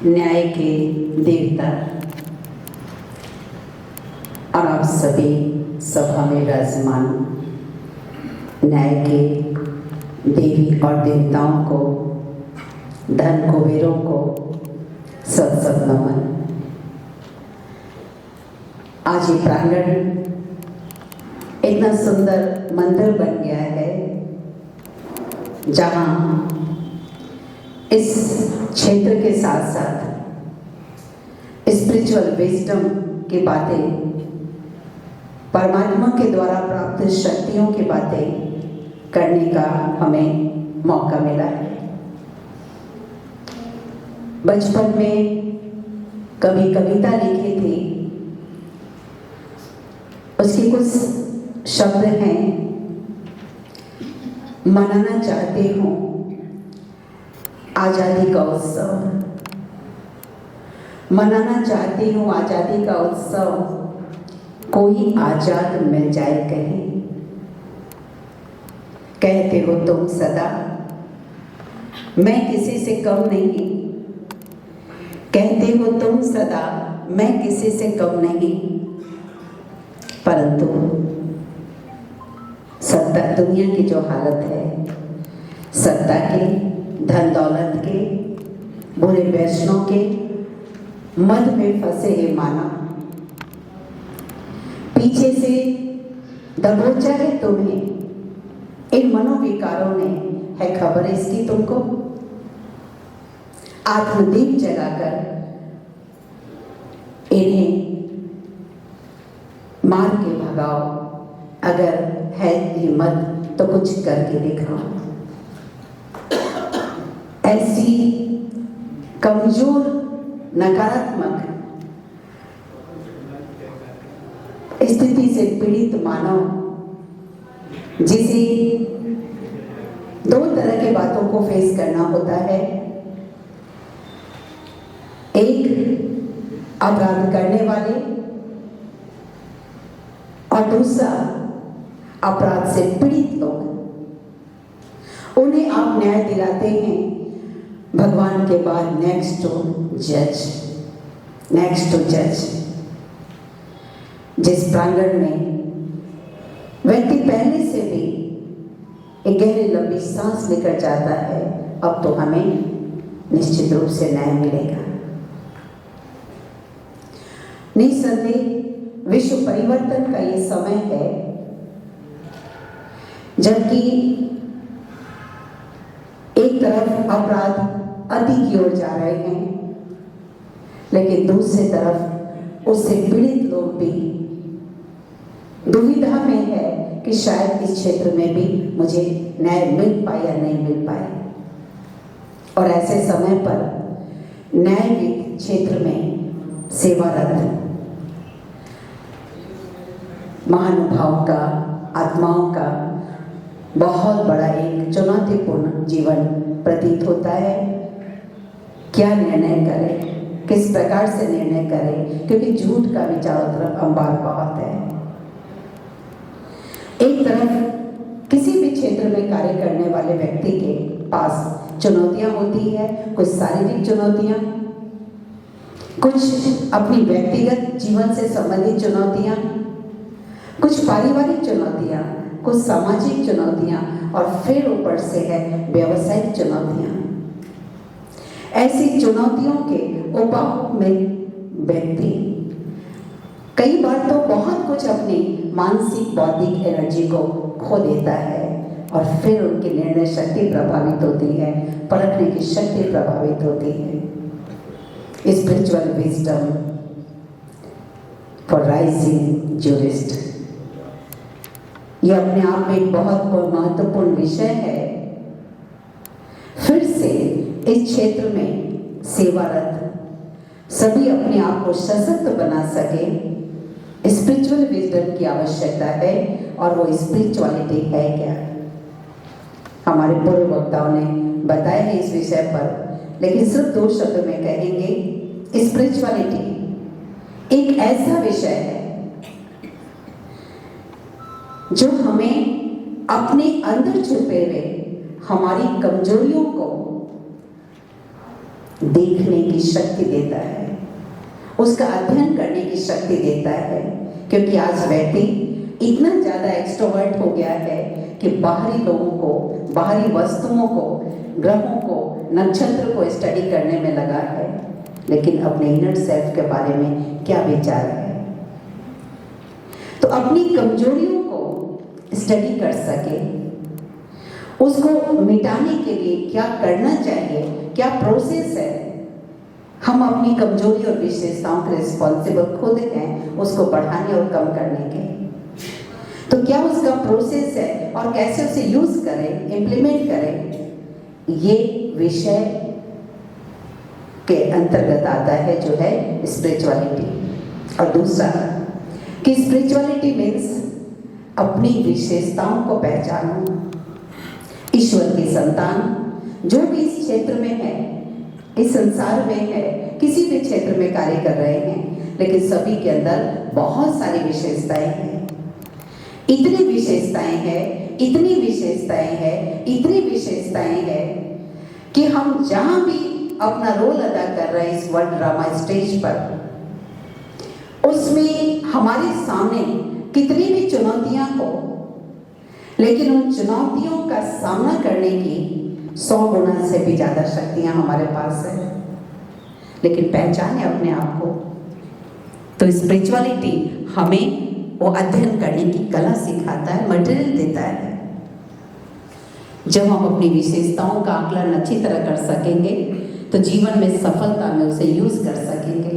न्याय के देवता और आप सभी सभा में विराजमान न्याय के देवी और देवताओं को, धन कुबेरों को सब नमन। आज ये प्रांगण इतना सुंदर मंदिर बन गया है जहाँ इस क्षेत्र के साथ साथ स्पिरिचुअल विजडम की बातें, परमात्मा के द्वारा प्राप्त शक्तियों की बातें करने का हमें मौका मिला है। बचपन में कभी कविता लिखी थी, उसके कुछ शब्द हैं। मनाना चाहती हूँ आजादी का उत्सव, मनाना चाहती हूँ आजादी का उत्सव, कोई आजाद मिल जाए कहीं। कहते हो तुम सदा मैं किसी से कम नहीं, कहते हो तुम सदा मैं किसी से कम नहीं, परंतु सत्ता, दुनिया की जो हालत है, सत्ता की, धन दौलत के, बुरे वैष्णव के मद में फंसे है माना, पीछे से दबोचा है तुम्हें इन मनोविकारों ने, है खबर इसकी तुमको। आत्मदीप जगाकर इन्हें मार के भगाओ, अगर है हिम्मत तो कुछ करके दिखाओ। ऐसी कमजोर नकारात्मक स्थिति से पीड़ित मानव, जिसे दो तरह की बातों को फेस करना होता है, एक अपराध करने वाले और दूसरा अपराध से पीड़ित लोग, उन्हें आप न्याय दिलाते हैं। भगवान के बाद नेक्स्ट टू जज। जिस प्रांगण में व्यक्ति पहले से भी एक गहरी लंबी सांस लेकर जाता है, अब तो हमें निश्चित रूप से न्याय मिलेगा। निसंदेह विश्व परिवर्तन का ये समय है, जबकि एक तरफ अपराध अति की ओर जा रहे हैं, लेकिन दूसरी तरफ उससे पीड़ित लोग भी दुविधा में है कि शायद इस क्षेत्र में भी मुझे न्याय मिल पाए या नहीं मिल पाए। और ऐसे समय पर न्याय के क्षेत्र में सेवारत महानुभावों का, आत्माओं का बहुत बड़ा एक चुनौतीपूर्ण जीवन प्रतीत होता है। क्या निर्णय करें, किस प्रकार से निर्णय करें, क्योंकि झूठ का भी चारों तरफ अंबार बहुत है। एक तरफ किसी भी क्षेत्र में कार्य करने वाले व्यक्ति के पास चुनौतियां होती है, कुछ शारीरिक चुनौतियां, कुछ अपनी व्यक्तिगत जीवन से संबंधित चुनौतियां, कुछ पारिवारिक चुनौतियां, कुछ सामाजिक चुनौतियां, और फिर ऊपर से है व्यावसायिक चुनौतियां। ऐसी चुनौतियों के उपाय में व्यक्ति कई बार तो बहुत कुछ अपनी मानसिक बौद्धिक एनर्जी को खो देता है, और फिर उनकी निर्णय शक्ति प्रभावित होती है, परखने की शक्ति प्रभावित होती है। Spiritual wisdom for rising jurist, यह अपने आप में एक बहुत महत्वपूर्ण विषय है। फिर से इस क्षेत्र में सेवारत सभी अपने आप को सशक्त बना सके, स्पिरिचुअल विजडम की आवश्यकता है। और वो स्पिरिचुअलिटी है क्या? हमारे पूर्व वक्ताओं ने बताया है इस विषय पर, लेकिन सिर्फ दो शब्द में कहेंगे। स्पिरिचुअलिटी एक ऐसा विषय है जो हमें अपने अंदर छुपे हुए हमारी कमजोरियों को देखने की शक्ति देता है, उसका अध्ययन करने की शक्ति देता है। क्योंकि आज व्यक्ति इतना ज़्यादा एक्सट्रोवर्ट हो गया है कि बाहरी लोगों को, बाहरी वस्तुओं को, ग्रहों को, नक्षत्र को स्टडी करने में लगा है, लेकिन अपने इनर सेल्फ के बारे में क्या विचार है। तो अपनी कमजोरियों को स्टडी कर सके, उसको मिटाने के लिए क्या करना चाहिए, क्या प्रोसेस है। हम अपनी कमजोरी और विशेषताओं के रिस्पॉन्सिबल खुद हैं उसको बढ़ाने और कम करने के। तो क्या उसका प्रोसेस है और कैसे उसे यूज करें, इम्प्लीमेंट करें, ये विषय के अंतर्गत आता है जो है स्पिरिचुअलिटी। और दूसरा कि स्पिरिचुअलिटी मीन्स अपनी विशेषताओं को पहचानो। ईश्वर की संतान जो भी इस क्षेत्र में है, इस संसार में है, किसी भी क्षेत्र में कार्य कर रहे हैं, लेकिन सभी के अंदर बहुत सारी विशेषताएं हैं। इतनी विशेषताएं हैं, इतनी विशेषताएं हैं, इतनी विशेषताएं हैं कि हम जहां भी अपना रोल अदा कर रहे हैं इस वर्ल्ड ड्रामा स्टेज पर, उसमें हमारे सामने कितनी भी चुनौतियां हो, लेकिन उन चुनौतियों का सामना करने की 100 गुना से भी ज्यादा शक्तियां हमारे पास है। लेकिन पहचाने अपने आप को। तो स्पिरिचुअलिटी हमें वो अध्ययन करने की कला सिखाता है, मटेरियल देता है। जब हम अपनी विशेषताओं का आकलन अच्छी तरह कर सकेंगे तो जीवन में सफलता में उसे यूज कर सकेंगे।